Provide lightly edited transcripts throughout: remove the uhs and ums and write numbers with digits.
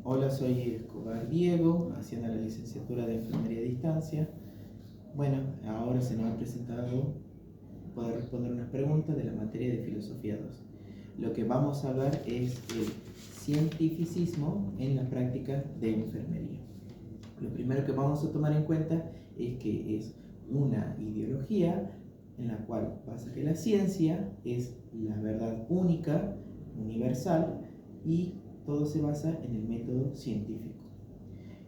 Hola, soy Escobar Diego, haciendo la licenciatura de Enfermería a Distancia. Bueno, ahora se nos ha presentado poder responder unas preguntas de la materia de Filosofía 2. Lo que vamos a hablar es el cientificismo en la práctica de enfermería. Lo primero que vamos a tomar en cuenta es que es una ideología en la cual pasa que la ciencia es la verdad única, universal, y todo se basa en el método científico.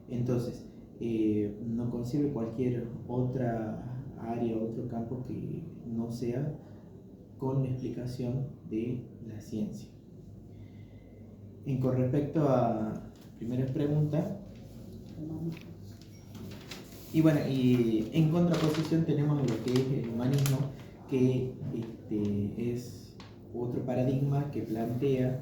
Entonces, no concibe cualquier otra área, otro campo que no sea con la explicación de la ciencia. Con respecto a la primera pregunta, y bueno, y en contraposición tenemos lo que es el humanismo, que es otro paradigma que plantea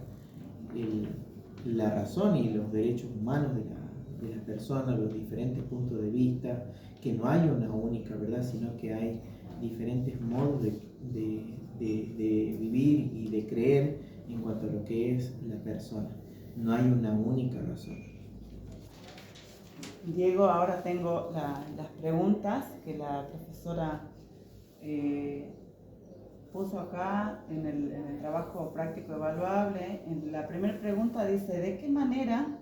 la razón y los derechos humanos de las personas, los diferentes puntos de vista, que no hay una única verdad, sino que hay diferentes modos de vivir y de creer en cuanto a lo que es la persona. No hay una única razón. Diego, ahora tengo las preguntas que la profesora puso acá en el trabajo práctico evaluable. La primera pregunta dice: ¿de qué manera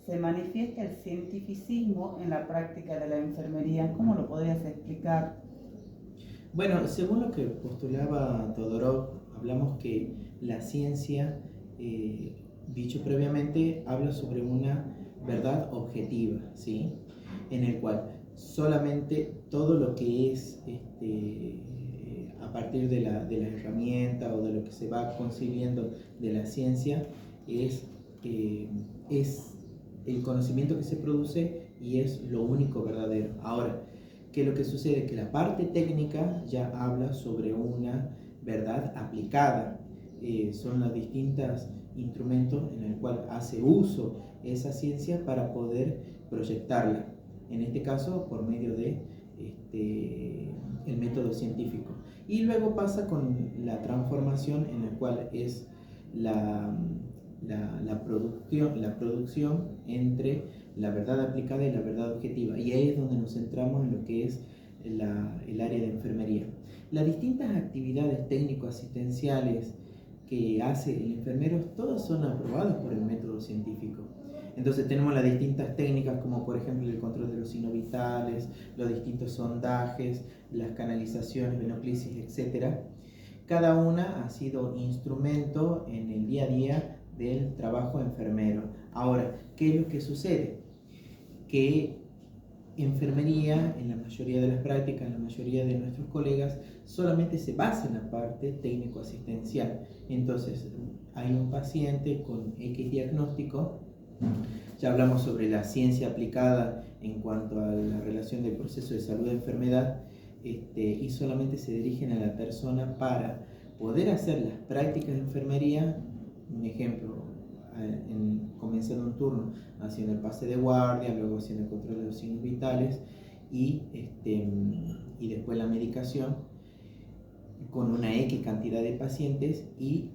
se manifiesta el cientificismo en la práctica de la enfermería? ¿Cómo lo podrías explicar? Bueno, según lo que postulaba Todorov, hablamos que la ciencia, dicho previamente, habla sobre una verdad objetiva, ¿sí? En el cual solamente todo lo que es a partir de la herramienta o de lo que se va concibiendo de la ciencia es el conocimiento que se produce y es lo único verdadero. Ahora, ¿qué es lo que sucede? Que la parte técnica ya habla sobre una verdad aplicada. Son los distintos instrumentos en el cual hace uso esa ciencia para poder proyectarla. En este caso, por medio de el método científico. Y luego pasa con la transformación en la cual es la producción entre la verdad aplicada y la verdad objetiva. Y ahí es donde nos centramos en lo que es el área de enfermería. Las distintas actividades técnico-asistenciales que hace el enfermero, todas son aprobadas por el método científico. Entonces tenemos las distintas técnicas, como por ejemplo el control de los signos vitales, los distintos sondajes, las canalizaciones, venoclisis, etc. Cada una ha sido instrumento en el día a día del trabajo enfermero. Ahora, ¿qué es lo que sucede? Que enfermería, en la mayoría de las prácticas, en la mayoría de nuestros colegas, solamente se basa en la parte técnico-asistencial. Entonces, hay un paciente con X diagnóstico, ya hablamos sobre la ciencia aplicada en cuanto a la relación del proceso de salud-enfermedad, y solamente se dirigen a la persona para poder hacer las prácticas de enfermería. Un ejemplo, comenzando un turno haciendo el pase de guardia, luego haciendo el control de los signos vitales y después la medicación con una X cantidad de pacientes, y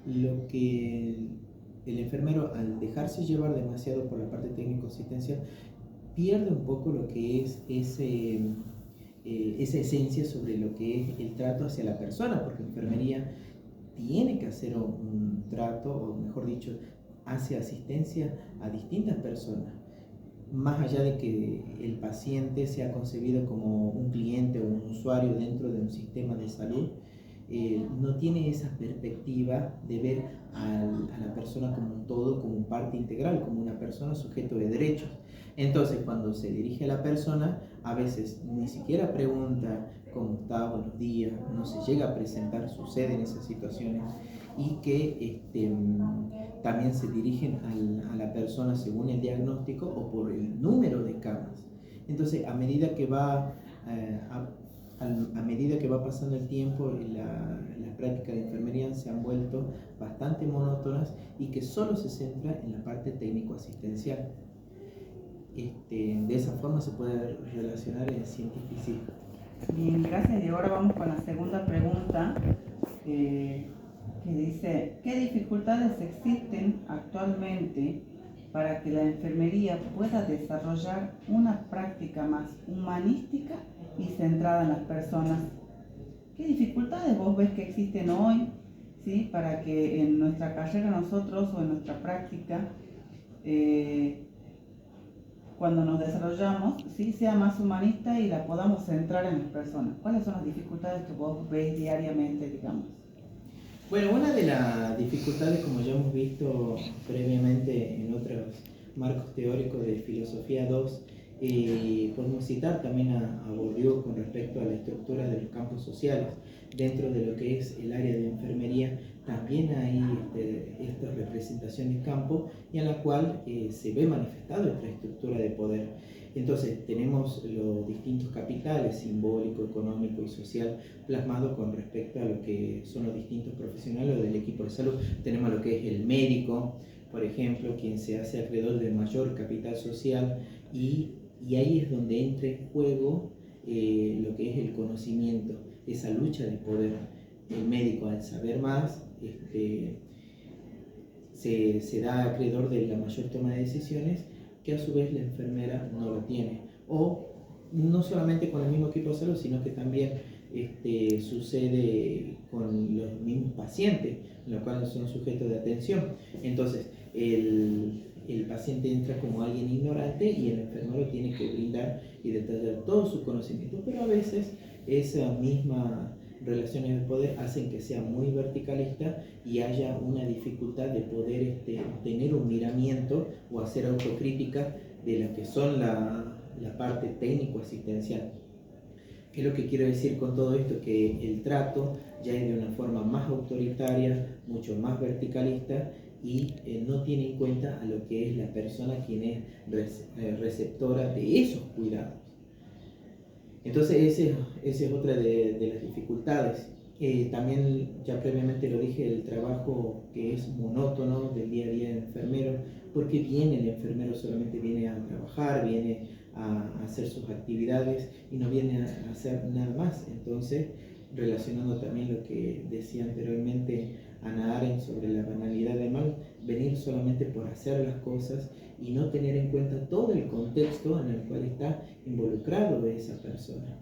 lo que el enfermero, al dejarse llevar demasiado por la parte técnico-asistencial, pierde un poco lo que es esa esencia sobre lo que es el trato hacia la persona, porque enfermería tiene que hacer un trato, o mejor dicho, hace asistencia a distintas personas. Más allá de que el paciente sea concebido como un cliente o un usuario dentro de un sistema de salud, no tiene esa perspectiva de ver a la persona como un todo, como parte integral, como una persona sujeto de derechos. Entonces, cuando se dirige a la persona, a veces ni siquiera pregunta cómo está, buenos días, no se llega a presentar, suceden esas situaciones, y que también se dirigen a la persona según el diagnóstico o por el número de camas. Entonces, a medida que va pasando el tiempo, las prácticas de enfermería se han vuelto bastante monótonas y que solo se centra en la parte técnico-asistencial. De esa forma se puede relacionar el cientificismo. Bien, gracias. Y ahora vamos con la segunda pregunta, que dice: ¿qué dificultades existen actualmente para que la enfermería pueda desarrollar una práctica más humanística y centrada en las personas? ¿Qué dificultades vos ves que existen hoy, ¿sí?, para que en nuestra carrera nosotros o en nuestra práctica, cuando nos desarrollamos, ¿sí?, sea más humanista y la podamos centrar en las personas? ¿Cuáles son las dificultades que vos ves diariamente, digamos? Bueno, una de las dificultades, como ya hemos visto previamente en otros marcos teóricos de Filosofía 2, podemos citar también a Bourdieu con respecto a la estructura de los campos sociales. Dentro de lo que es el área de enfermería, también hay esta representación de campo y en la cual se ve manifestado esta estructura de poder. Entonces tenemos los distintos capitales simbólico, económico y social plasmado con respecto a lo que son los distintos profesionales del equipo de salud. Tenemos lo que es el médico, por ejemplo, quien se hace acreedor del mayor capital social y ahí es donde entra en juego lo que es el conocimiento, esa lucha de poder. El médico, al saber más, se da acreedor de la mayor toma de decisiones, que a su vez la enfermera no lo tiene. O no solamente con el mismo equipo de salud, sino que también sucede con los mismos pacientes, los cuales son sujetos de atención. Entonces, el paciente entra como alguien ignorante y el enfermero tiene que brindar y detallar todo su conocimiento, pero a veces esas mismas relaciones de poder hacen que sea muy verticalista y haya una dificultad de poder tener un miramiento o hacer autocrítica de lo que son la parte técnico-asistencial. ¿Qué es lo que quiero decir con todo esto? Que el trato ya es de una forma más autoritaria, mucho más verticalista y no tiene en cuenta a lo que es la persona quien es receptora de esos cuidados. Entonces esa es otra de las dificultades. También ya previamente lo dije, el trabajo que es monótono del día a día del enfermero, porque el enfermero solamente viene a trabajar, viene a hacer sus actividades y no viene a hacer nada más. Entonces, relacionando también lo que decía anteriormente Hannah Arendt sobre la banalidad del mal, venir solamente por hacer las cosas y no tener en cuenta todo el contexto en el cual está involucrado esa persona.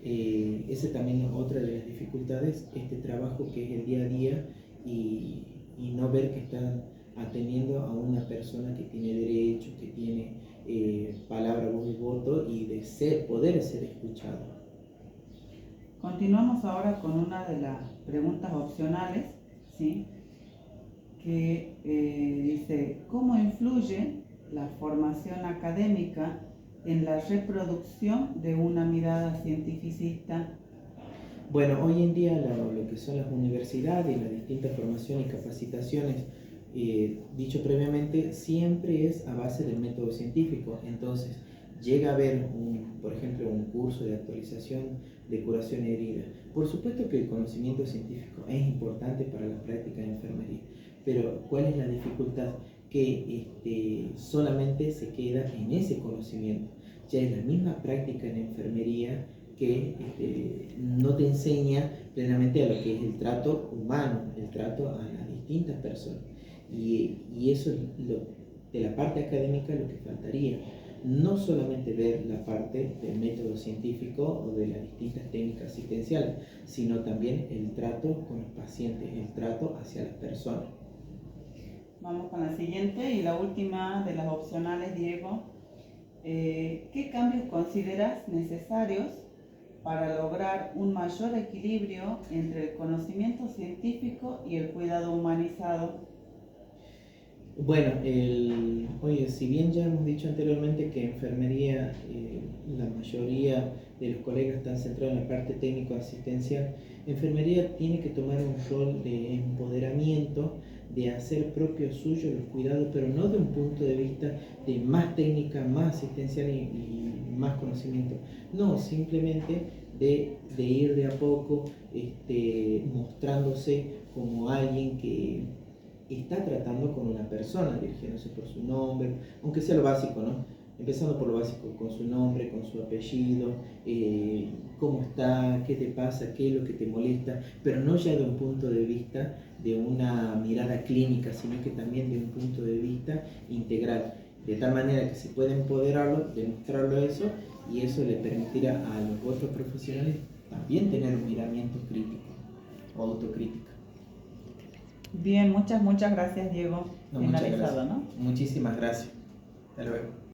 Esa también es otra de las dificultades, este trabajo que es el día a día y no ver que están atendiendo a una persona que tiene derechos, que tiene palabra, voz y voto y de poder ser escuchado. Continuamos ahora con una de las preguntas opcionales, ¿sí?, que dice: ¿cómo influye la formación académica en la reproducción de una mirada cientificista? Bueno, hoy en día lo que son las universidades y las distintas formaciones y capacitaciones, dicho previamente, siempre es a base del método científico. Entonces, llega a haber, por ejemplo, un curso de actualización de curación herida. Por supuesto que el conocimiento científico es importante para la práctica de enfermería, pero ¿cuál es la dificultad? Que solamente se queda en ese conocimiento. Ya es la misma práctica en enfermería que no te enseña plenamente a lo que es el trato humano, el trato a las distintas personas. Y eso es de la parte académica lo que faltaría. No solamente ver la parte del método científico o de las distintas técnicas asistenciales, sino también el trato con los pacientes, el trato hacia las personas. Vamos con la siguiente y la última de las opcionales, Diego. ¿Qué cambios consideras necesarios para lograr un mayor equilibrio entre el conocimiento científico y el cuidado humanizado? Bueno, si bien ya hemos dicho anteriormente que enfermería, la mayoría de los colegas están centrados en la parte técnico-asistencial, enfermería tiene que tomar un rol de empoderamiento, de hacer propio suyo los cuidados, pero no de un punto de vista de más técnica, más asistencial y más conocimiento. No, simplemente de ir de a poco mostrándose como alguien que está tratando con una persona, dirigiéndose por su nombre, aunque sea lo básico, ¿no? empezando por lo básico, con su nombre, con su apellido, cómo está, qué te pasa, qué es lo que te molesta, pero no ya de un punto de vista de una mirada clínica, sino que también de un punto de vista integral, de tal manera que se puede empoderarlo, demostrarlo eso, y eso le permitirá a los otros profesionales también tener un miramiento crítico o autocrítica. Bien, muchas gracias, Diego. No, muchas Finalizado, gracias. ¿no? Muchísimas gracias. Hasta luego.